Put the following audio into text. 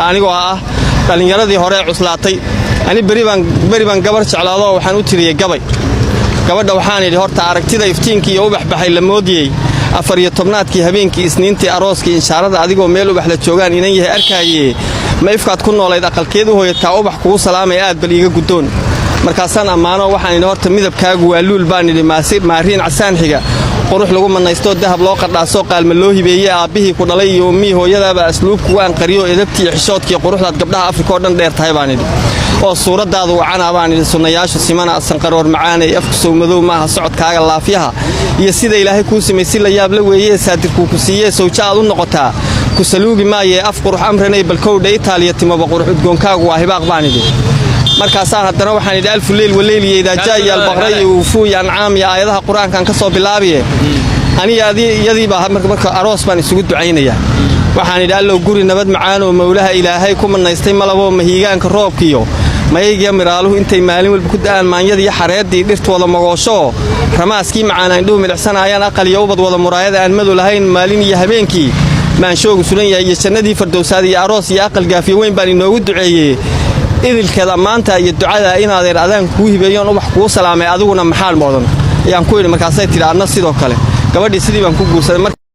anigoo ah dhalinyaradii hore cuslaatay ani bari baan gabar jeclaado waxaan u tiriyay gabadha waxaan idhi horta aragtida iftiinkii iyo ubax baxay la moodiyay 14aadkii habeenkii isniintii arooskii inshaarada adigoo meel ubax la joogaan inan yahay arkaaye ma ifkaad ku noolayd aqalkeedu hooyataa ubax kugu salaamay aad bal iiga gudoon markaasaan ammaano waxaan idhi horta midabkaagu waa luul baan idhi maariin casaan xiga qurux lagu manaysto dahab loo qardhaaso qaalma loo hibeeyay aabbihii ku dhalay iyo ummii hooyadaaba asluubku waan qariyo edabtii xishoodkii quruxdaad gabdhaha Afrika oo dhan dheer tahay baan idhi oo suuradaadu wacana baan idhi sunnayaashu simana sanqaroor macaan ee afku soo madow maaha socodkaaga laafiyaha iyo sida ilaahay kuu sameeyay la yaab la weeyay saadirku ku siiyay sawjaad u noqotaa ku saluugi maayee af qurux amranay balkowdha Itaaliya timaba qurux udgoonkaagu waa hibaaq baan idhi markaasaan haddana waxaan idhi alfu leyl waleeliyay daajay albaqray uu ancaam ya aayadaha quraankan ka soo bilaabiye iyadiiba marka aroos baan isugu ducaynaya waxaan idhi allow guri nabad macaan oo mawlaha ilaahay ku manaystay malabo mahiigaanka roobkiyo mayga miraaluhu intay maalin walba ku da'an maanyadii xareedii dhirtooda magoosho ramaaskii macaan indhuhu milicsanayaan aqal iyo ubad wada muraayada aan madu lahayn maalin iyo habeenkii maan shoogu sulan yahay iyo jannadii fardowsaad iyo aroos iyo aqal gaafiyo weyn baan inoogu duceeyay idilkeeda maanta iyo ducada inaadeer adaan ku hibeeyoon ubax kuu salaamay adiguna maxaal moodan ayaan ku yiri markaasay tiri adna sidoo kale gabadhii sidii baan ku guursaday